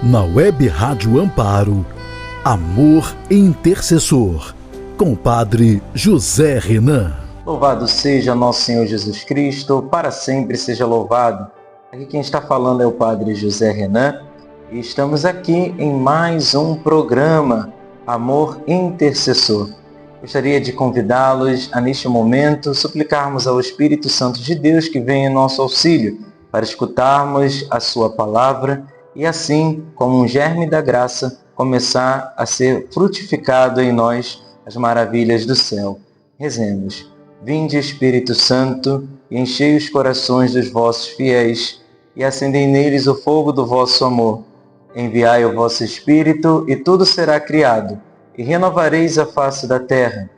Na Web Rádio Amparo, Amor Intercessor, com o Padre José Renan. Louvado seja nosso Senhor Jesus Cristo, para sempre seja louvado. Aqui quem está falando é o Padre José Renan e estamos aqui em mais um programa, Amor Intercessor. Gostaria de convidá-los a, neste momento, suplicarmos ao Espírito Santo de Deus que venha em nosso auxílio para escutarmos a sua palavra e assim, como um germe da graça, começar a ser frutificado em nós as maravilhas do céu. Rezemos. Vinde, Espírito Santo, e enchei os corações dos vossos fiéis, e acendei neles o fogo do vosso amor. Enviai o vosso Espírito, e tudo será criado, e renovareis a face da terra.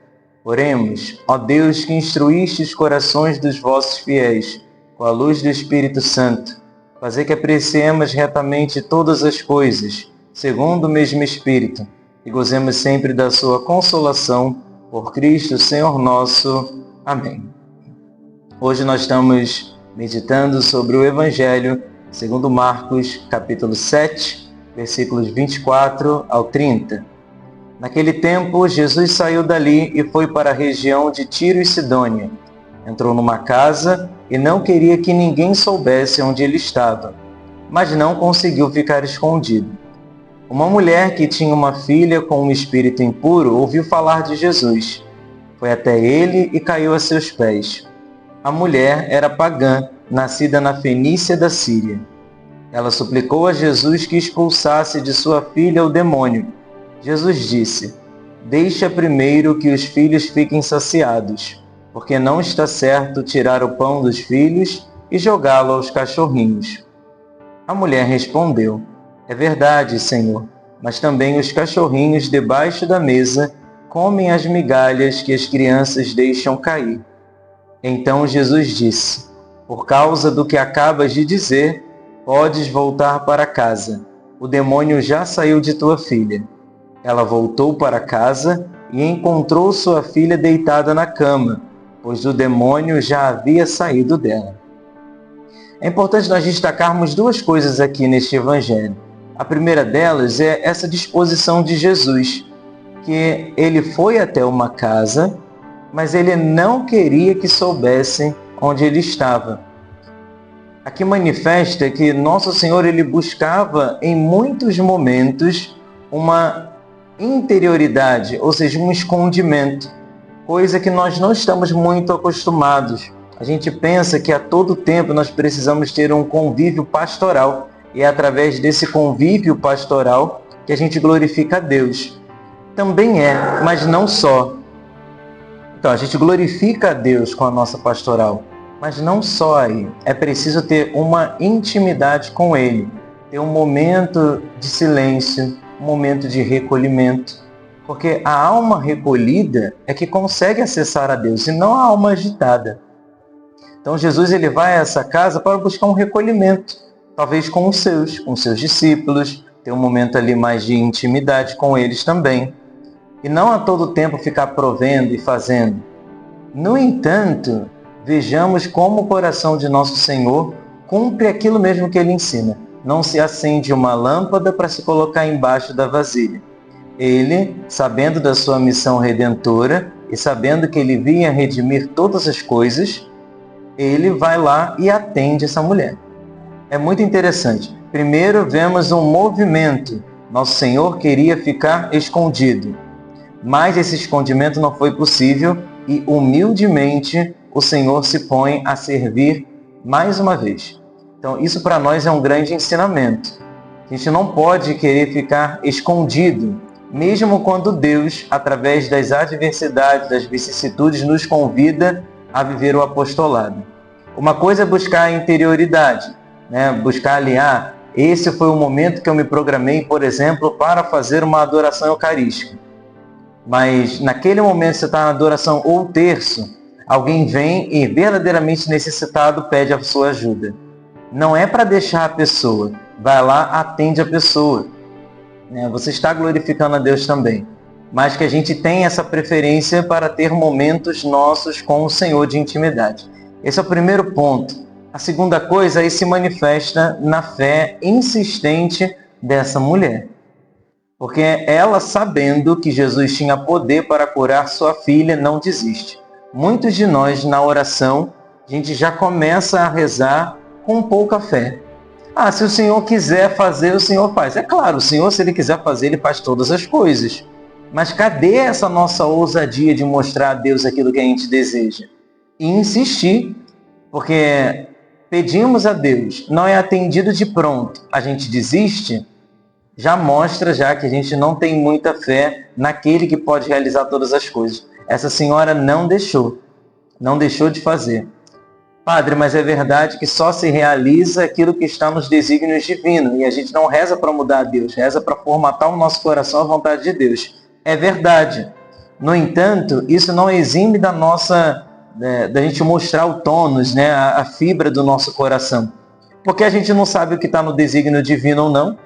Oremos, ó Deus, que instruíste os corações dos vossos fiéis, com a luz do Espírito Santo, fazer que apreciemos retamente todas as coisas, segundo o mesmo Espírito, e gozemos sempre da sua consolação, por Cristo, Senhor nosso. Amém. Hoje nós estamos meditando sobre o Evangelho segundo Marcos, capítulo 7, versículos 24 ao 30. Naquele tempo, Jesus saiu dali e foi para a região de Tiro e Sidônia. Entrou numa casa e não queria que ninguém soubesse onde ele estava, mas não conseguiu ficar escondido. Uma mulher que tinha uma filha com um espírito impuro ouviu falar de Jesus. Foi até ele e caiu a seus pés. A mulher era pagã, nascida na Fenícia da Síria. Ela suplicou a Jesus que expulsasse de sua filha o demônio. Jesus disse: "Deixa primeiro que os filhos fiquem saciados, porque não está certo tirar o pão dos filhos e jogá-lo aos cachorrinhos." A mulher respondeu: "É verdade, Senhor, mas também os cachorrinhos debaixo da mesa comem as migalhas que as crianças deixam cair." Então Jesus disse: "Por causa do que acabas de dizer, podes voltar para casa. O demônio já saiu de tua filha." Ela voltou para casa e encontrou sua filha deitada na cama, pois o demônio já havia saído dela. É importante nós destacarmos duas coisas aqui neste Evangelho. A primeira delas é essa disposição de Jesus, que ele foi até uma casa, mas ele não queria que soubessem onde ele estava. Aqui manifesta que Nosso Senhor ele buscava em muitos momentos uma interioridade, ou seja, um escondimento, coisa que nós não estamos muito acostumados. A gente pensa que a todo tempo nós precisamos ter um convívio pastoral, e é através desse convívio pastoral que a gente glorifica a Deus. Também é, mas não só. Então, a gente glorifica a Deus com a nossa pastoral, mas não só aí. É preciso ter uma intimidade com Ele, ter um momento de silêncio, um momento de recolhimento, porque a alma recolhida é que consegue acessar a Deus, e não a alma agitada. Então Jesus ele vai a essa casa para buscar um recolhimento, talvez com os seus discípulos, ter um momento ali mais de intimidade com eles também, e não a todo tempo ficar provendo e fazendo. No entanto, vejamos como o coração de nosso Senhor cumpre aquilo mesmo que Ele ensina. Não se acende uma lâmpada para se colocar embaixo da vasilha. Ele, sabendo da sua missão redentora e sabendo que ele vinha redimir todas as coisas, ele vai lá e atende essa mulher. É muito interessante. Primeiro vemos um movimento. Nosso Senhor queria ficar escondido, mas esse escondimento não foi possível e humildemente o Senhor se põe a servir mais uma vez. Então, isso para nós é um grande ensinamento. A gente não pode querer ficar escondido, mesmo quando Deus, através das adversidades, das vicissitudes, nos convida a viver o apostolado. Uma coisa é buscar a interioridade, né? Buscar ali, esse foi o momento que eu me programei, por exemplo, para fazer uma adoração eucarística. Mas naquele momento que você está na adoração ou terço, alguém vem e verdadeiramente necessitado pede a sua ajuda. Não é para deixar a pessoa, vai lá, atende a pessoa. Você está glorificando a Deus também. Mas que a gente tem essa preferência para ter momentos nossos com o Senhor de intimidade. Esse é o primeiro ponto. A segunda coisa aí se manifesta na fé insistente dessa mulher. Porque ela, sabendo que Jesus tinha poder para curar sua filha, não desiste. Muitos de nós, na oração, a gente já começa a rezar com pouca fé. Se o Senhor quiser fazer, o Senhor faz. É claro, o Senhor, se Ele quiser fazer, Ele faz todas as coisas. Mas cadê essa nossa ousadia de mostrar a Deus aquilo que a gente deseja? E insistir, porque pedimos a Deus, não é atendido de pronto, a gente desiste, já mostra que a gente não tem muita fé naquele que pode realizar todas as coisas. Essa senhora não deixou de fazer. Padre, mas é verdade que só se realiza aquilo que está nos desígnios divinos, e a gente não reza para mudar a Deus, reza para formatar o nosso coração à vontade de Deus. É verdade. No entanto, isso não exime da gente mostrar o tônus, a fibra do nosso coração. Porque a gente não sabe o que está no desígnio divino ou não.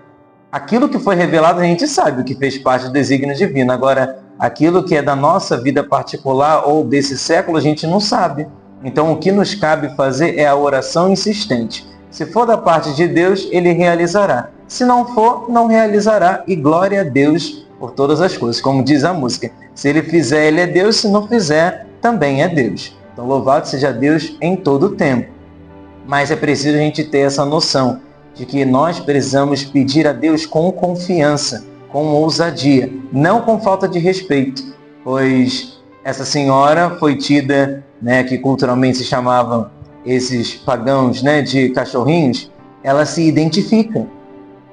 Aquilo que foi revelado a gente sabe, o que fez parte do desígnio divino. Agora, aquilo que é da nossa vida particular ou desse século, a gente não sabe. Então, o que nos cabe fazer é a oração insistente. Se for da parte de Deus, Ele realizará. Se não for, não realizará. E glória a Deus por todas as coisas. Como diz a música, se Ele fizer, Ele é Deus. Se não fizer, também é Deus. Então, louvado seja Deus em todo o tempo. Mas é preciso a gente ter essa noção de que nós precisamos pedir a Deus com confiança, com ousadia, não com falta de respeito, pois essa senhora foi tida, que culturalmente se chamavam esses pagãos, de cachorrinhos, ela se identifica.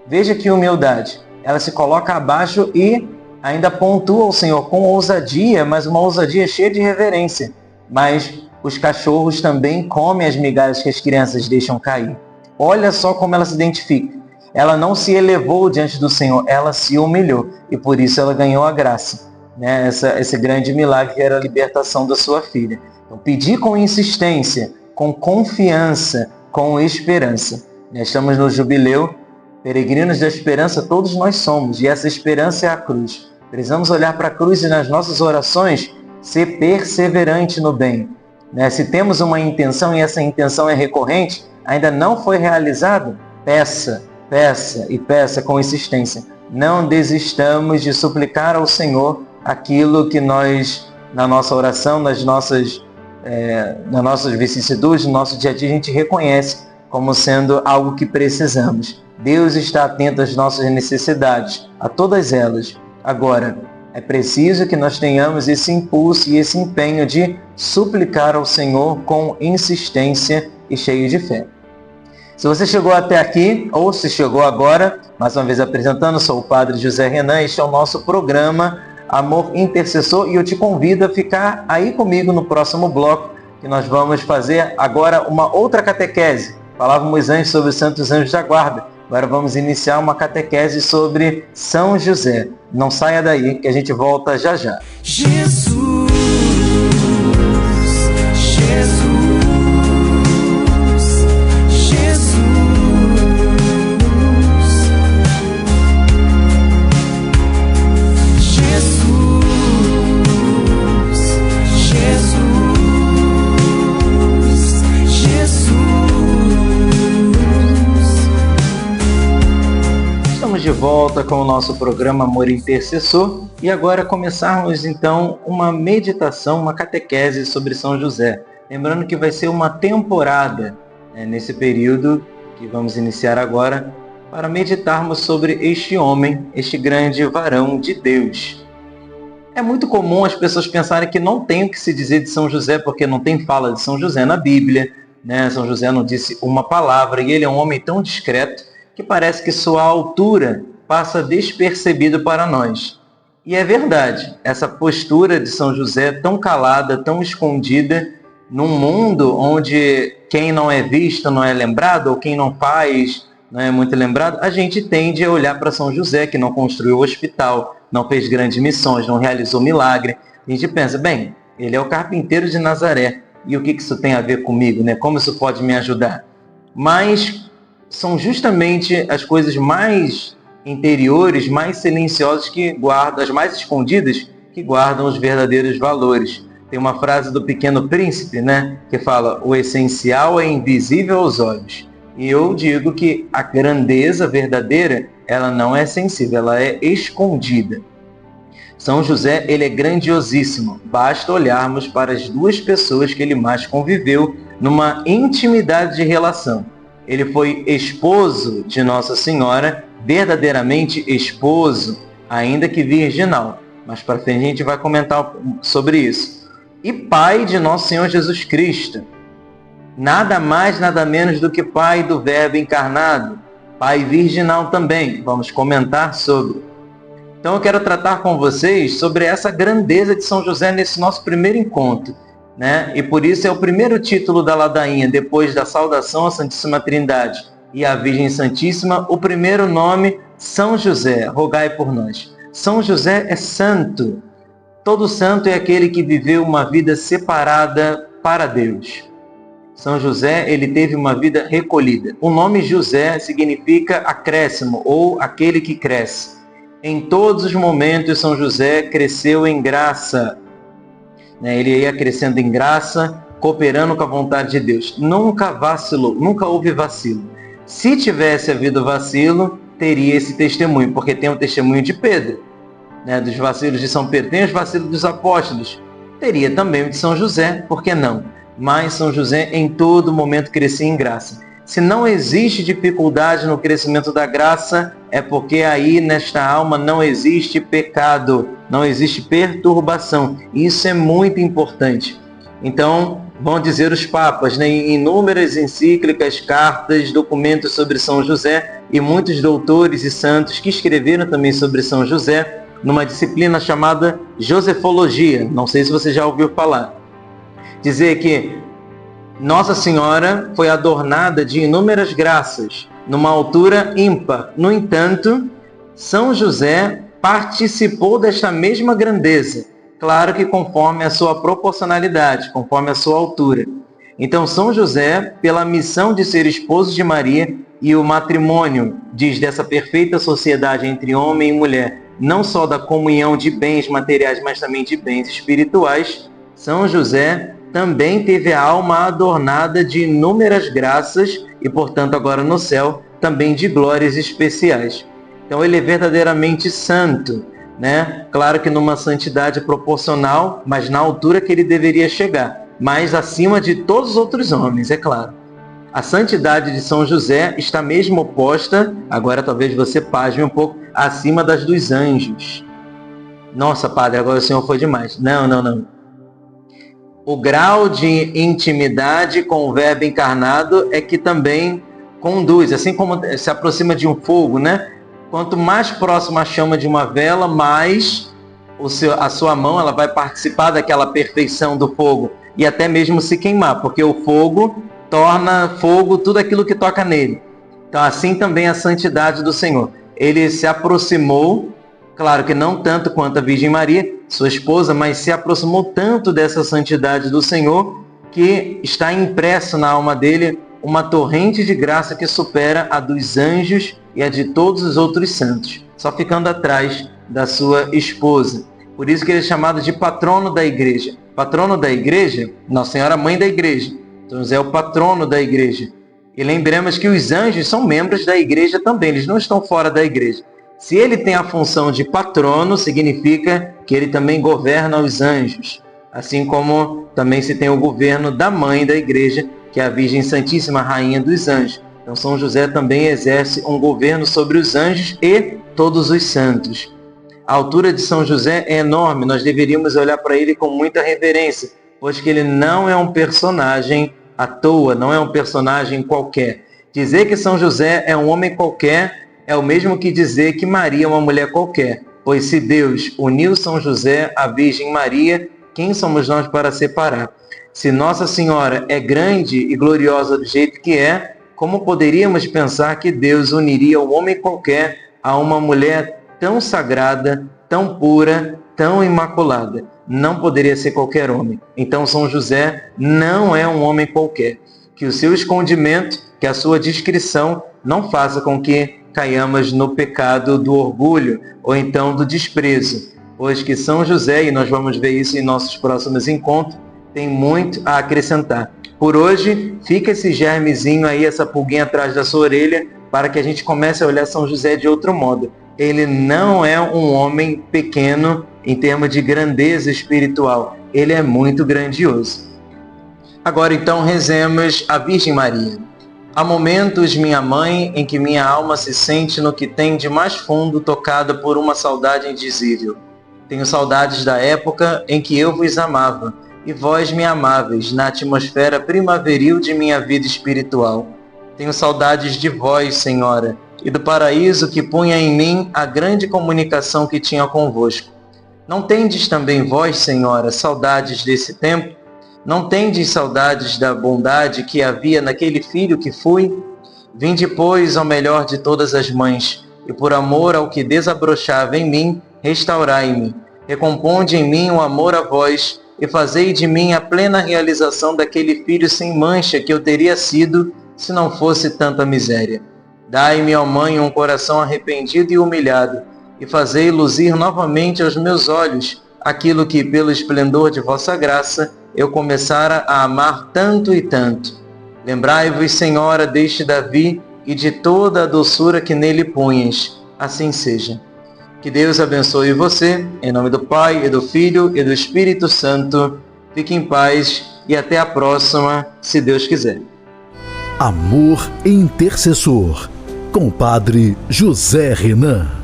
Veja que humildade. Ela se coloca abaixo e ainda pontua o Senhor com ousadia, mas uma ousadia cheia de reverência. Mas os cachorros também comem as migalhas que as crianças deixam cair. Olha só como ela se identifica. Ela não se elevou diante do Senhor, ela se humilhou. E por isso ela ganhou a graça. Esse grande milagre que era a libertação da sua filha. Então, pedir com insistência, com confiança, com esperança. Nós estamos no jubileu, peregrinos da esperança todos nós somos. E essa esperança é a cruz. Precisamos olhar para a cruz e nas nossas orações ser perseverante no bem. Se temos uma intenção e essa intenção é recorrente, ainda não foi realizada, peça e peça com insistência. Não desistamos de suplicar ao Senhor aquilo que nós, na nossa oração, nas nossas vicissitudes, no nosso dia a dia, a gente reconhece como sendo algo que precisamos. Deus está atento às nossas necessidades, a todas elas. Agora, é preciso que nós tenhamos esse impulso e esse empenho de suplicar ao Senhor com insistência e cheio de fé. Se você chegou até aqui, ou se chegou agora, mais uma vez apresentando, sou o Padre José Renan, este é o nosso programa Amor Intercessor, e eu te convido a ficar aí comigo no próximo bloco, que nós vamos fazer agora uma outra catequese. Falávamos antes sobre os Santos Anjos da Guarda, agora vamos iniciar uma catequese sobre São José. Não saia daí, que a gente volta já já. Jesus, Jesus. De volta com o nosso programa Amor Intercessor e agora começarmos então uma meditação, uma catequese sobre São José. Lembrando que vai ser uma temporada nesse período que vamos iniciar agora para meditarmos sobre este homem, este grande varão de Deus. É muito comum as pessoas pensarem que não tem o que se dizer de São José porque não tem fala de São José na Bíblia, São José não disse uma palavra e ele é um homem tão discreto que parece que sua altura passa despercebido para nós. E é verdade, essa postura de São José tão calada, tão escondida, num mundo onde quem não é visto não é lembrado, ou quem não faz não é muito lembrado, a gente tende a olhar para São José, que não construiu o hospital, não fez grandes missões, não realizou milagre. A gente pensa, bem, ele é o carpinteiro de Nazaré, e o que isso tem a ver comigo, Como isso pode me ajudar? Mas são justamente as coisas mais interiores, mais silenciosas que guardam, as mais escondidas, que guardam os verdadeiros valores. Tem uma frase do Pequeno Príncipe, que fala, o essencial é invisível aos olhos. E eu digo que a grandeza verdadeira ela não é sensível, ela é escondida. São José, ele é grandiosíssimo. Basta olharmos para as duas pessoas que ele mais conviveu numa intimidade de relação. Ele foi esposo de Nossa Senhora, verdadeiramente esposo, ainda que virginal. Mas para frente a gente vai comentar sobre isso. E pai de Nosso Senhor Jesus Cristo. Nada mais, nada menos do que pai do Verbo encarnado. Pai virginal também. Vamos comentar sobre. Então eu quero tratar com vocês sobre essa grandeza de São José nesse nosso primeiro encontro, né? E por isso é o primeiro título da ladainha, depois da saudação à Santíssima Trindade e à Virgem Santíssima, o primeiro nome, São José, rogai por nós. São José é santo. Todo santo é aquele que viveu uma vida separada para Deus. São José, ele teve uma vida recolhida. O nome José significa acréscimo ou aquele que cresce. Em todos os momentos, São José cresceu em graça. Ele ia crescendo em graça, cooperando com a vontade de Deus. Nunca vacilou, nunca houve vacilo. Se tivesse havido vacilo, teria esse testemunho, porque tem o testemunho de Pedro, dos vacilos de São Pedro, tem os vacilos dos apóstolos. Teria também o de São José, por que não? Mas São José em todo momento crescia em graça. Se não existe dificuldade no crescimento da graça, é porque aí nesta alma não existe pecado, não existe perturbação. Isso é muito importante. Então, vão dizer os papas, em inúmeras encíclicas, cartas, documentos sobre São José e muitos doutores e santos que escreveram também sobre São José, numa disciplina chamada Josefologia. Não sei se você já ouviu falar. Dizer que Nossa Senhora foi adornada de inúmeras graças, numa altura ímpar. No entanto, São José participou desta mesma grandeza, claro que conforme a sua proporcionalidade, conforme a sua altura. Então, São José, pela missão de ser esposo de Maria, e o matrimônio diz dessa perfeita sociedade entre homem e mulher, não só da comunhão de bens materiais, mas também de bens espirituais, São José também teve a alma adornada de inúmeras graças e, portanto, agora no céu, também de glórias especiais. Então ele é verdadeiramente santo, Claro que numa santidade proporcional, mas na altura que ele deveria chegar, mas acima de todos os outros homens, é claro. A santidade de São José está mesmo oposta, agora talvez você pasme um pouco, acima das dos anjos. Nossa, padre, agora o senhor foi demais. Não. O grau de intimidade com o Verbo encarnado é que também conduz, assim como se aproxima de um fogo, Quanto mais próximo a chama de uma vela, mais a sua mão ela vai participar daquela perfeição do fogo e até mesmo se queimar, porque o fogo torna fogo tudo aquilo que toca nele. Então assim também a santidade do Senhor. Ele se aproximou, claro que não tanto quanto a Virgem Maria, sua esposa, mas se aproximou tanto dessa santidade do Senhor que está impresso na alma dele uma torrente de graça que supera a dos anjos e a de todos os outros santos, só ficando atrás da sua esposa. Por isso que ele é chamado de patrono da igreja. Patrono da igreja, Nossa Senhora Mãe da igreja. São José é o patrono da igreja. E lembremos que os anjos são membros da igreja também, eles não estão fora da igreja. Se ele tem a função de patrono, significa que ele também governa os anjos. Assim como também se tem o governo da mãe da igreja, que é a Virgem Santíssima, Rainha dos Anjos. Então São José também exerce um governo sobre os anjos e todos os santos. A altura de São José é enorme, nós deveríamos olhar para ele com muita reverência, pois que ele não é um personagem à toa, não é um personagem qualquer. Dizer que São José é um homem qualquer é o mesmo que dizer que Maria é uma mulher qualquer, pois se Deus uniu São José à Virgem Maria, quem somos nós para separar? Se Nossa Senhora é grande e gloriosa do jeito que é, como poderíamos pensar que Deus uniria um homem qualquer a uma mulher tão sagrada, tão pura, tão imaculada? Não poderia ser qualquer homem. Então São José não é um homem qualquer. Que o seu escondimento, que a sua discrição não faça com que caiamos no pecado do orgulho ou então do desprezo. Pois que São José, e nós vamos ver isso em nossos próximos encontros, tem muito a acrescentar. Por hoje, fica esse germezinho aí, essa pulguinha atrás da sua orelha, para que a gente comece a olhar São José de outro modo. Ele não é um homem pequeno em termos de grandeza espiritual. Ele é muito grandioso. Agora então rezemos a Virgem Maria. Há momentos, minha mãe, em que minha alma se sente no que tem de mais fundo, tocada por uma saudade indizível. Tenho saudades da época em que eu vos amava, e vós me amáveis, na atmosfera primaveril de minha vida espiritual. Tenho saudades de vós, Senhora, e do paraíso que punha em mim a grande comunicação que tinha convosco. Não tendes também vós, Senhora, saudades desse tempo? Não tendes saudades da bondade que havia naquele filho que fui? Vinde, pois, ao melhor de todas as mães, e por amor ao que desabrochava em mim, restaurai-me. Recomponde em mim o amor a vós, e fazei de mim a plena realização daquele filho sem mancha que eu teria sido, se não fosse tanta miséria. Dai-me, ó Mãe, um coração arrependido e humilhado, e fazei luzir novamente aos meus olhos aquilo que, pelo esplendor de vossa graça, eu começara a amar tanto e tanto. Lembrai-vos, Senhora, deste Davi e de toda a doçura que nele punhas. Assim seja. Que Deus abençoe você, em nome do Pai, e do Filho, e do Espírito Santo. Fique em paz e até a próxima, se Deus quiser. Amor intercessor, com Padre José Renan.